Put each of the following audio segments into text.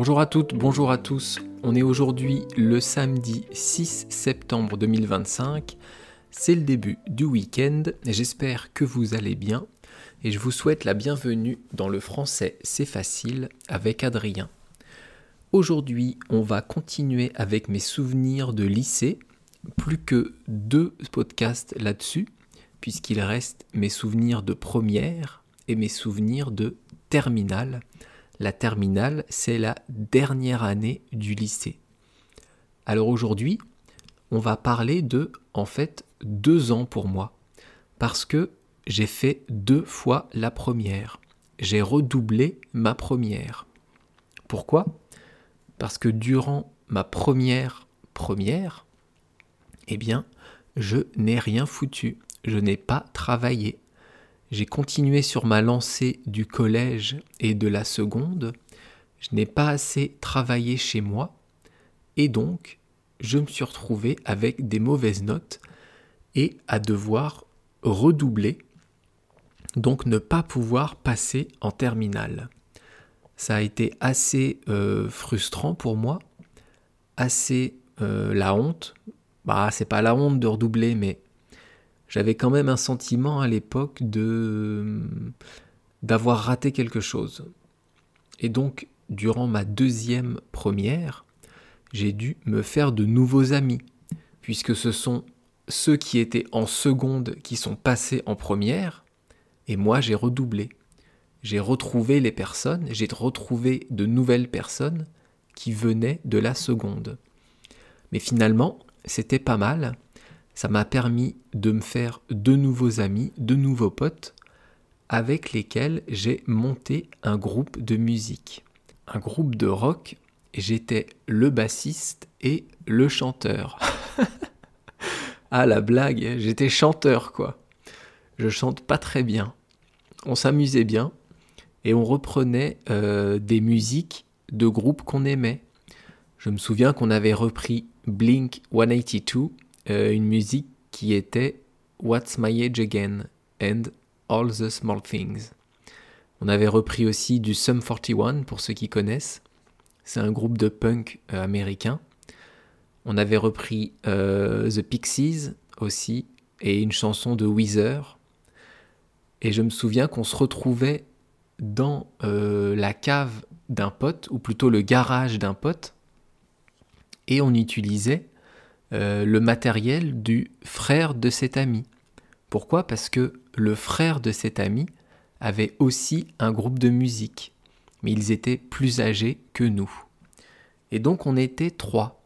Bonjour à toutes, bonjour à tous. On est aujourd'hui le samedi 6 septembre 2025. C'est le début du week-end. J'espère que vous allez bien et je vous souhaite la bienvenue dans le français C'est facile avec Adrien. Aujourd'hui, on va continuer avec mes souvenirs de lycée. Plus que 2 podcasts là-dessus, puisqu'il reste mes souvenirs de première et mes souvenirs de terminale. La terminale, c'est la dernière année du lycée. Alors aujourd'hui, on va parler de, 2 ans pour moi. Parce que j'ai fait 2 fois la première. J'ai redoublé ma première. Pourquoi ? Parce que durant ma première, je n'ai rien foutu. Je n'ai pas travaillé. J'ai continué sur ma lancée du collège et de la seconde. Je n'ai pas assez travaillé chez moi. Et donc, je me suis retrouvé avec des mauvaises notes et à devoir redoubler. Donc, ne pas pouvoir passer en terminale. Ça a été assez frustrant pour moi. Assez la honte. C'est pas la honte de redoubler, mais j'avais quand même un sentiment à l'époque d'avoir raté quelque chose. Et donc, durant ma deuxième première, j'ai dû me faire de nouveaux amis, puisque ce sont ceux qui étaient en seconde qui sont passés en première, et moi j'ai redoublé. J'ai retrouvé les personnes, j'ai retrouvé de nouvelles personnes qui venaient de la seconde. Mais finalement, c'était pas mal. Ça m'a permis de me faire de nouveaux amis, de nouveaux potes, avec lesquels j'ai monté un groupe de musique. Un groupe de rock, et j'étais le bassiste et le chanteur. Ah la blague, j'étais chanteur quoi. Je chante pas très bien. On s'amusait bien, et on reprenait des musiques de groupes qu'on aimait. Je me souviens qu'on avait repris Blink 182, une musique qui était What's My Age Again and All the Small Things. On avait repris aussi du Sum 41 pour ceux qui connaissent. C'est un groupe de punk américain. On avait repris The Pixies aussi et une chanson de Weezer. Et je me souviens qu'on se retrouvait dans la cave d'un pote, ou plutôt le garage d'un pote, et on utilisait le matériel du frère de cet ami. Pourquoi ? Parce que le frère de cet ami avait aussi un groupe de musique, mais ils étaient plus âgés que nous. Et donc on était 3.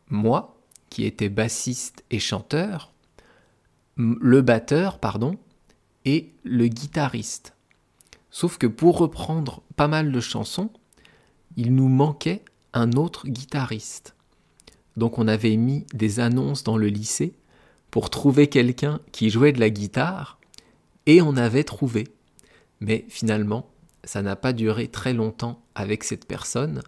Moi, qui étais bassiste et chanteur, le batteur, et le guitariste. Sauf que pour reprendre pas mal de chansons, il nous manquait un autre guitariste. Donc on avait mis des annonces dans le lycée pour trouver quelqu'un qui jouait de la guitare, et on avait trouvé. Mais finalement, ça n'a pas duré très longtemps avec cette personne,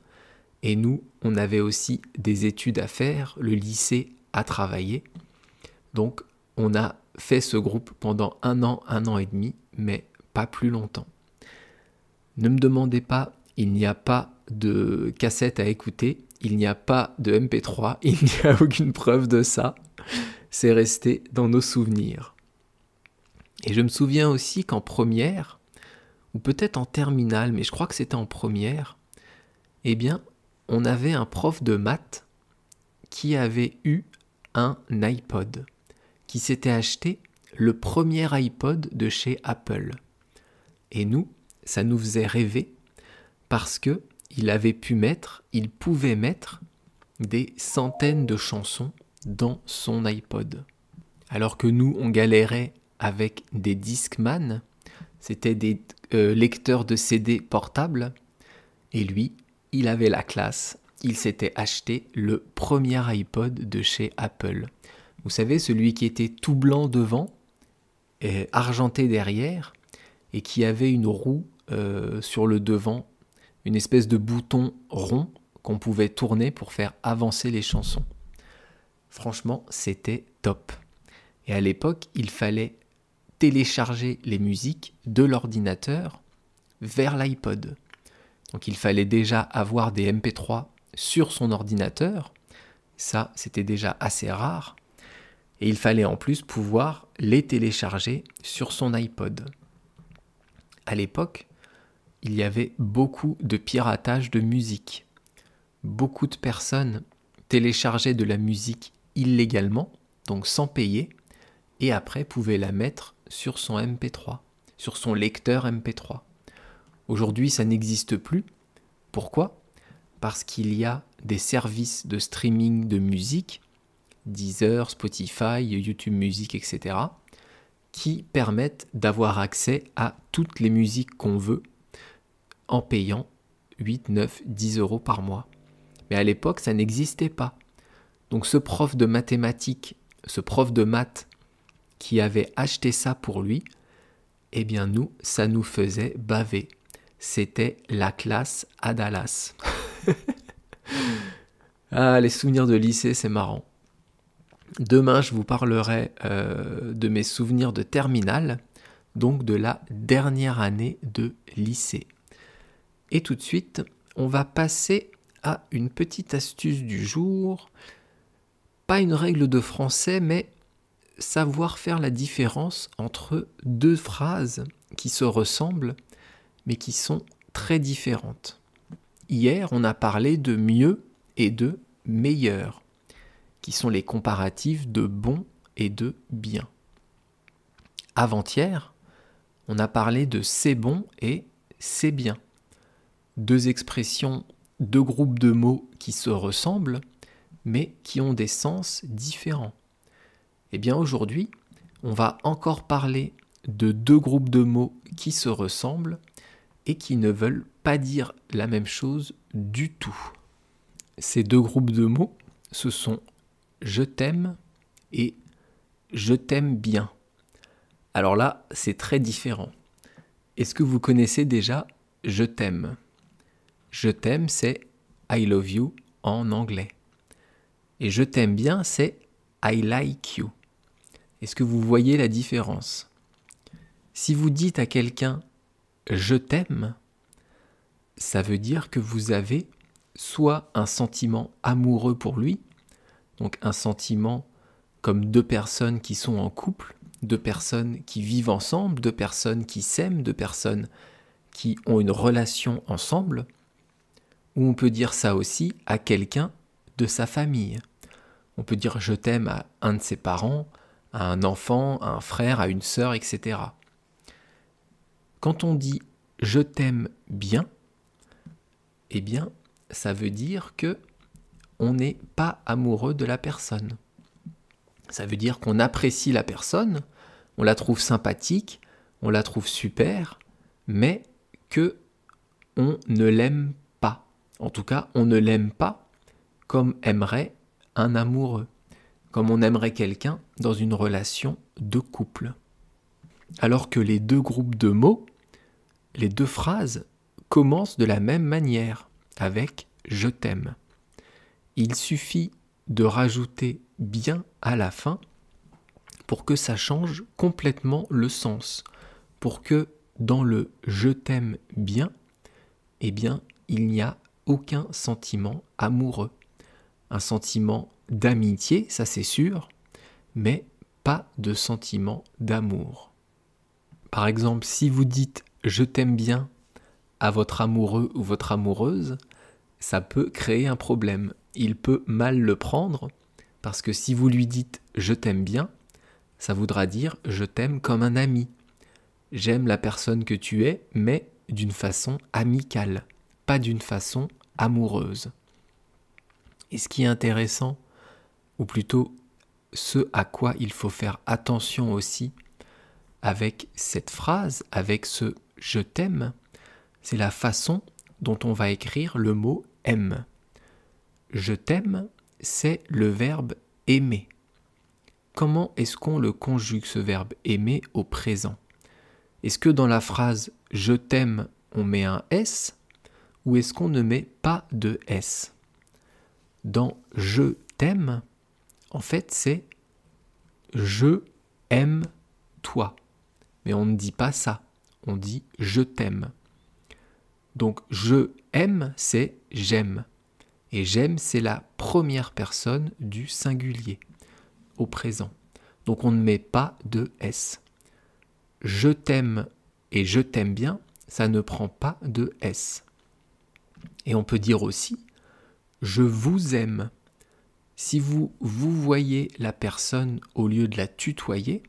et nous, on avait aussi des études à faire, le lycée a travaillé. Donc on a fait ce groupe pendant 1 an et demi, mais pas plus longtemps. Ne me demandez pas, il n'y a pas de cassette à écouter, il n'y a pas de MP3, il n'y a aucune preuve de ça. C'est resté dans nos souvenirs. Et je me souviens aussi qu'en première, ou peut-être en terminale, mais je crois que c'était en première, on avait un prof de maths qui avait eu un iPod, qui s'était acheté le premier iPod de chez Apple. Et nous, ça nous faisait rêver parce que il pouvait mettre des centaines de chansons dans son iPod. Alors que nous, on galérait avec des Discman, c'était des lecteurs de CD portables, et lui, il avait la classe, il s'était acheté le premier iPod de chez Apple. Vous savez, celui qui était tout blanc devant, et argenté derrière, et qui avait une roue sur le devant, une espèce de bouton rond qu'on pouvait tourner pour faire avancer les chansons. Franchement, c'était top. Et à l'époque, il fallait télécharger les musiques de l'ordinateur vers l'iPod. Donc il fallait déjà avoir des MP3 sur son ordinateur. Ça, c'était déjà assez rare. Et il fallait en plus pouvoir les télécharger sur son iPod. À l'époque, il y avait beaucoup de piratage de musique. Beaucoup de personnes téléchargeaient de la musique illégalement, donc sans payer, et après pouvaient la mettre sur son MP3, sur son lecteur MP3. Aujourd'hui, ça n'existe plus. Pourquoi ? Parce qu'il y a des services de streaming de musique, Deezer, Spotify, YouTube Music, etc., qui permettent d'avoir accès à toutes les musiques qu'on veut en payant 8, 9, 10 euros par mois. Mais à l'époque, ça n'existait pas. Donc ce prof de mathématiques, ce prof de maths qui avait acheté ça pour lui, eh bien nous, ça nous faisait baver. C'était la classe à Dallas. Ah, les souvenirs de lycée, c'est marrant. Demain, je vous parlerai de mes souvenirs de terminale, donc de la dernière année de lycée. Et tout de suite, on va passer à une petite astuce du jour. Pas une règle de français, mais savoir faire la différence entre deux phrases qui se ressemblent, mais qui sont très différentes. Hier, on a parlé de mieux et de meilleur, qui sont les comparatifs de bon et de bien. Avant-hier, on a parlé de c'est bon et c'est bien. Deux expressions, deux groupes de mots qui se ressemblent, mais qui ont des sens différents. Eh bien aujourd'hui, on va encore parler de deux groupes de mots qui se ressemblent et qui ne veulent pas dire la même chose du tout. Ces deux groupes de mots, ce sont je t'aime et je t'aime bien. Alors là, c'est très différent. Est-ce que vous connaissez déjà je t'aime ? Je t'aime, c'est I love you en anglais. Et je t'aime bien, c'est I like you. Est-ce que vous voyez la différence ? Si vous dites à quelqu'un je t'aime, ça veut dire que vous avez soit un sentiment amoureux pour lui, donc un sentiment comme deux personnes qui sont en couple, deux personnes qui vivent ensemble, deux personnes qui s'aiment, deux personnes qui ont une relation ensemble, ou on peut dire ça aussi à quelqu'un de sa famille. On peut dire je t'aime à un de ses parents, à un enfant, à un frère, à une sœur, etc. Quand on dit je t'aime bien, eh bien, ça veut dire que on n'est pas amoureux de la personne. Ça veut dire qu'on apprécie la personne, on la trouve sympathique, on la trouve super, mais que on ne l'aime pas. En tout cas, on ne l'aime pas comme aimerait un amoureux, comme on aimerait quelqu'un dans une relation de couple. Alors que les deux groupes de mots, les deux phrases, commencent de la même manière, avec « je t'aime ». Il suffit de rajouter « bien » à la fin pour que ça change complètement le sens, pour que dans le « je t'aime bien », eh bien, il n'y a aucun sentiment amoureux. Un sentiment d'amitié, ça c'est sûr, mais pas de sentiment d'amour. Par exemple, si vous dites « je t'aime bien » à votre amoureux ou votre amoureuse, ça peut créer un problème. Il peut mal le prendre, parce que si vous lui dites « je t'aime bien », ça voudra dire « je t'aime comme un ami ». J'aime la personne que tu es, mais d'une façon amicale, pas d'une façon amoureuse. Et ce qui est intéressant, ou plutôt ce à quoi il faut faire attention aussi avec cette phrase, avec ce « je t'aime », c'est la façon dont on va écrire le mot « aime ». Je t'aime, c'est le verbe aimer. Comment est-ce qu'on le conjugue, ce verbe aimer, au présent ? Est-ce que dans la phrase « je t'aime », on met un S ou est-ce qu'on ne met pas de S ? Dans « je t'aime », en fait, c'est « je aime toi ». Mais on ne dit pas ça, on dit « je t'aime ». Donc « je aime, c'est j'aime. Et j'aime, c'est la première personne du singulier, au présent. Donc on ne met pas de S. Je t'aime et je t'aime bien, ça ne prend pas de S. Et on peut dire aussi je vous aime. Si vous voyez la personne au lieu de la tutoyer,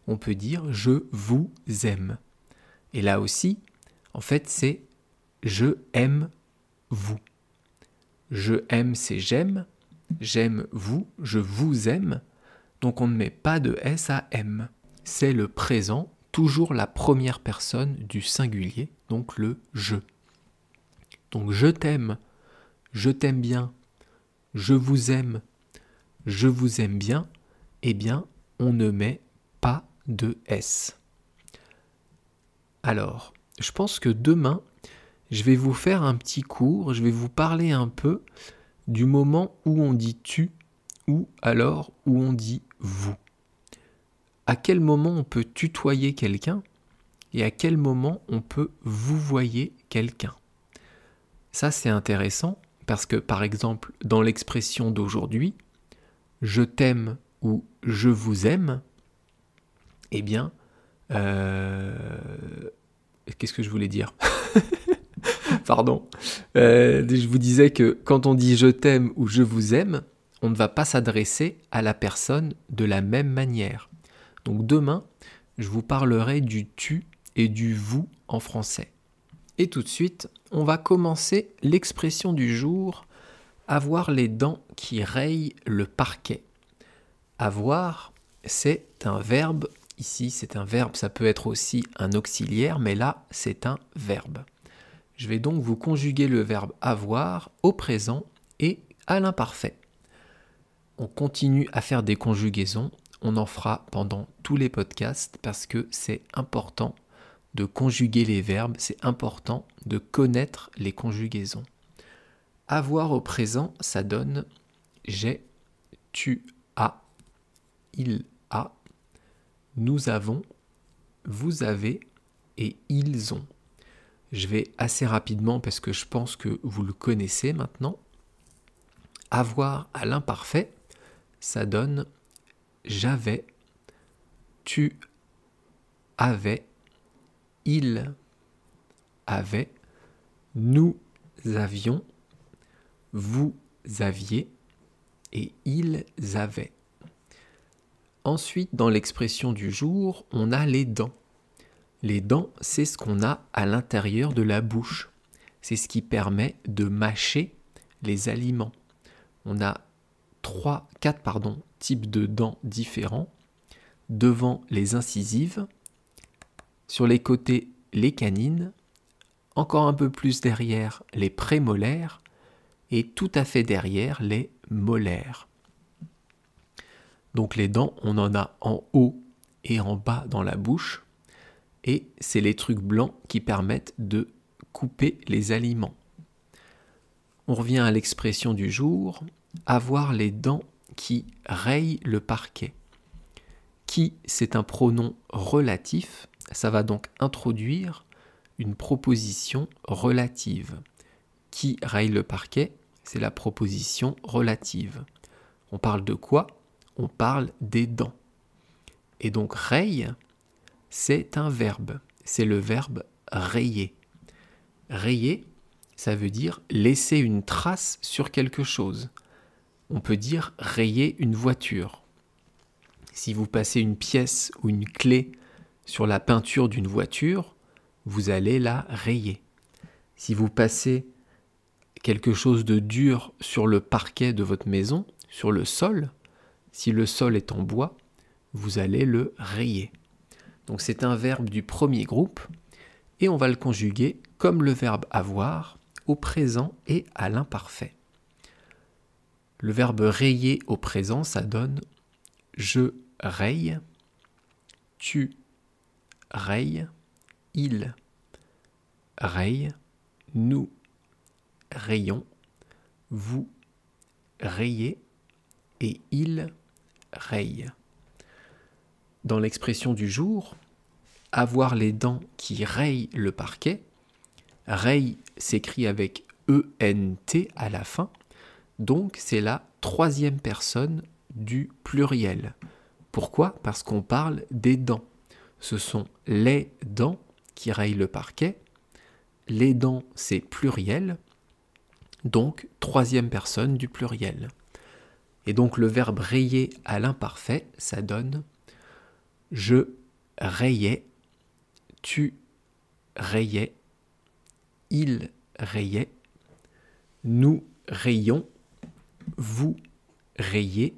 on peut dire je vous aime. Et là aussi, en fait, c'est je aime vous. Je aime, c'est j'aime vous, je vous aime. Donc on ne met pas de S à M. C'est le présent, toujours la première personne du singulier, donc le je. Donc je t'aime bien, je vous aime bien, eh bien on ne met pas de S. Alors, je pense que demain, je vais vous faire un petit cours, je vais vous parler un peu du moment où on dit tu ou alors où on dit vous. À quel moment on peut tutoyer quelqu'un et à quel moment on peut vouvoyer quelqu'un. Ça, c'est intéressant parce que, par exemple, dans l'expression d'aujourd'hui, je t'aime ou je vous aime, eh bien, qu'est-ce que je voulais dire ? Pardon. Je vous disais que quand on dit je t'aime ou je vous aime, on ne va pas s'adresser à la personne de la même manière. Donc demain, je vous parlerai du tu et du vous en français. Et tout de suite, on va commencer l'expression du jour, avoir les dents qui rayent le parquet. Avoir, c'est un verbe. Ici, c'est un verbe, ça peut être aussi un auxiliaire, mais là, c'est un verbe. Je vais donc vous conjuguer le verbe avoir au présent et à l'imparfait. On continue à faire des conjugaisons, on en fera pendant tous les podcasts parce que c'est important de conjuguer les verbes, c'est important de connaître les conjugaisons. Avoir au présent, ça donne j'ai, tu as, il a, nous avons, vous avez et ils ont. Je vais assez rapidement parce que je pense que vous le connaissez maintenant. Avoir à l'imparfait, ça donne j'avais, tu avais, il avait, nous avions, vous aviez et ils avaient. Ensuite, dans l'expression du jour, on a les dents. Les dents, c'est ce qu'on a à l'intérieur de la bouche. C'est ce qui permet de mâcher les aliments. On a quatre types de dents différents. Devant, les incisives. Sur les côtés, les canines. Encore un peu plus derrière, les prémolaires. Et tout à fait derrière, les molaires. Donc les dents, on en a en haut et en bas dans la bouche. Et c'est les trucs blancs qui permettent de couper les aliments. On revient à l'expression du jour, avoir les dents qui rayent le parquet. Qui, c'est un pronom relatif, ça va donc introduire une proposition relative. Qui raye le parquet, c'est la proposition relative. On parle de quoi ? On parle des dents. Et donc raye, c'est un verbe. C'est le verbe rayer. Rayer, ça veut dire laisser une trace sur quelque chose. On peut dire rayer une voiture. Si vous passez une pièce ou une clé sur la peinture d'une voiture, vous allez la rayer. Si vous passez quelque chose de dur sur le parquet de votre maison, sur le sol, si le sol est en bois, vous allez le rayer. Donc c'est un verbe du premier groupe et on va le conjuguer comme le verbe avoir au présent et à l'imparfait. Le verbe rayer au présent, ça donne je raye, tu rayes, il raye, nous rayons, vous rayez et il raye. Dans l'expression du jour, avoir les dents qui rayent le parquet, Rei s'écrit avec E-N-T à la fin, donc c'est la troisième personne du pluriel. Pourquoi ? Parce qu'on parle des dents. Ce sont les dents qui rayent le parquet. Les dents, c'est pluriel, donc troisième personne du pluriel. Et donc le verbe rayer à l'imparfait, ça donne je rayais, tu rayais, il rayait, nous rayons, vous rayez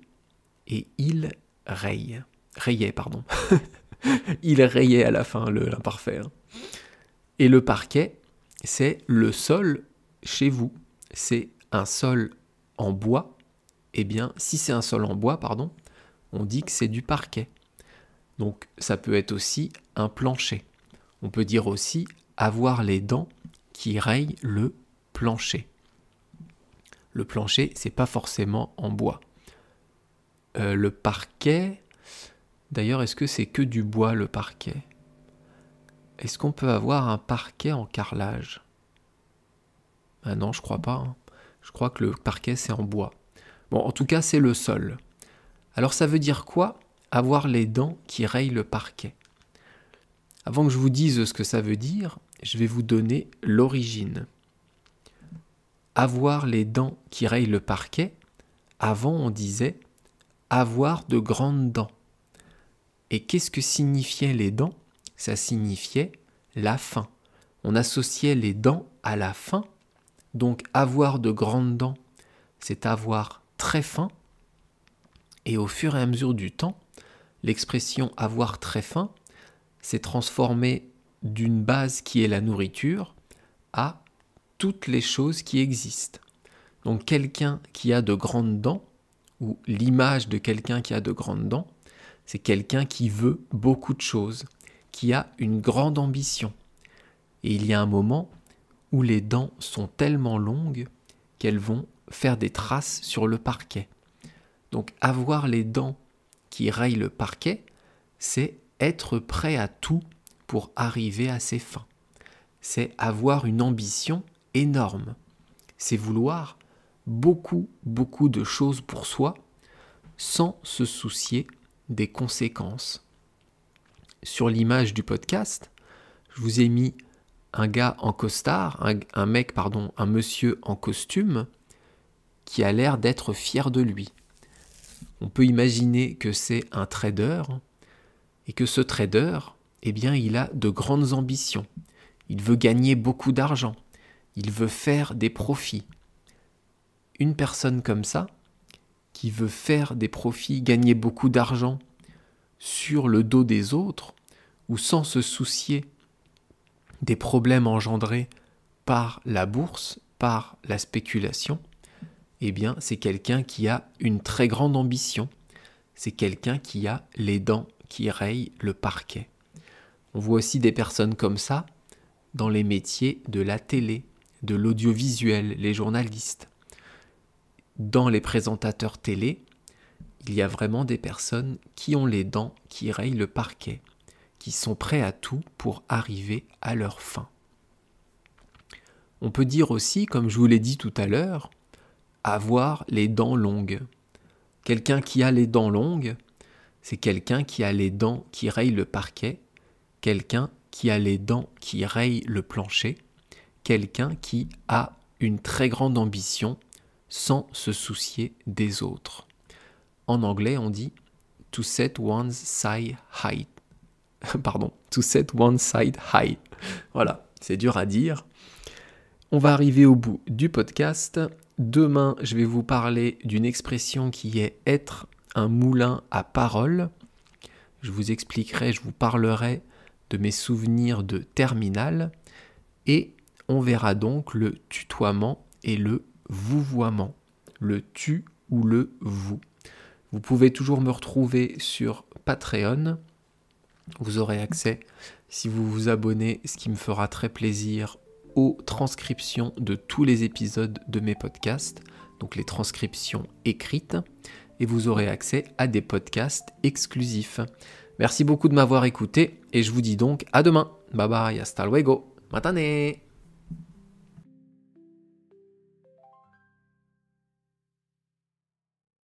et il raye. Rayait, pardon. Il rayait à la fin, l'imparfait. Et le parquet, c'est le sol chez vous. C'est un sol en bois. Eh bien, si c'est un sol en bois, on dit que c'est du parquet. Donc, ça peut être aussi un plancher. On peut dire aussi avoir les dents qui rayent le plancher. Le plancher, c'est pas forcément en bois. Le parquet, d'ailleurs, est-ce que c'est que du bois, le parquet ? Est-ce qu'on peut avoir un parquet en carrelage ? Ah non, je crois pas. Je crois que le parquet, c'est en bois. Bon, en tout cas, c'est le sol. Alors, ça veut dire quoi ? Avoir les dents qui rayent le parquet. Avant que je vous dise ce que ça veut dire, je vais vous donner l'origine. Avoir les dents qui rayent le parquet, avant on disait avoir de grandes dents. Et qu'est-ce que signifiaient les dents ? Ça signifiait la faim. On associait les dents à la faim. Donc avoir de grandes dents, c'est avoir très faim. Et au fur et à mesure du temps, l'expression avoir très faim s'est transformée d'une base qui est la nourriture à toutes les choses qui existent. Donc quelqu'un qui a de grandes dents, ou l'image de quelqu'un qui a de grandes dents, c'est quelqu'un qui veut beaucoup de choses, qui a une grande ambition. Et il y a un moment où les dents sont tellement longues qu'elles vont faire des traces sur le parquet. Donc avoir les dents qui rayent le parquet, c'est être prêt à tout pour arriver à ses fins. C'est avoir une ambition énorme. C'est vouloir beaucoup de choses pour soi sans se soucier des conséquences. Sur l'image du podcast, je vous ai mis un gars en costard, un monsieur en costume qui a l'air d'être fier de lui. On peut imaginer que c'est un trader et que ce trader, eh bien, il a de grandes ambitions. Il veut gagner beaucoup d'argent. Il veut faire des profits. Une personne comme ça, qui veut faire des profits, gagner beaucoup d'argent sur le dos des autres, ou sans se soucier des problèmes engendrés par la bourse, par la spéculation, eh bien, c'est quelqu'un qui a une très grande ambition. C'est quelqu'un qui a les dents qui rayent le parquet. On voit aussi des personnes comme ça dans les métiers de la télé, de l'audiovisuel, les journalistes. Dans les présentateurs télé, il y a vraiment des personnes qui ont les dents qui rayent le parquet, qui sont prêts à tout pour arriver à leur fin. On peut dire aussi, comme je vous l'ai dit tout à l'heure, avoir les dents longues. Quelqu'un qui a les dents longues, c'est quelqu'un qui a les dents qui rayent le parquet, quelqu'un qui a les dents qui rayent le plancher, quelqu'un qui a une très grande ambition sans se soucier des autres. En anglais, on dit « to set one's side high ». To set one's side high. Voilà, c'est dur à dire. On va arriver au bout du podcast. Demain, je vais vous parler d'une expression qui est « être un moulin à paroles ». Je vous expliquerai, je vous parlerai de mes souvenirs de terminale. Et on verra donc le tutoiement et le vouvoiement. Le tu ou le vous. Vous pouvez toujours me retrouver sur Patreon. Vous aurez accès, si vous vous abonnez, ce qui me fera très plaisir, aux transcriptions de tous les épisodes de mes podcasts, donc les transcriptions écrites, et vous aurez accès à des podcasts exclusifs. Merci beaucoup de m'avoir écouté, et je vous dis donc à demain. Bye bye, hasta luego, matane.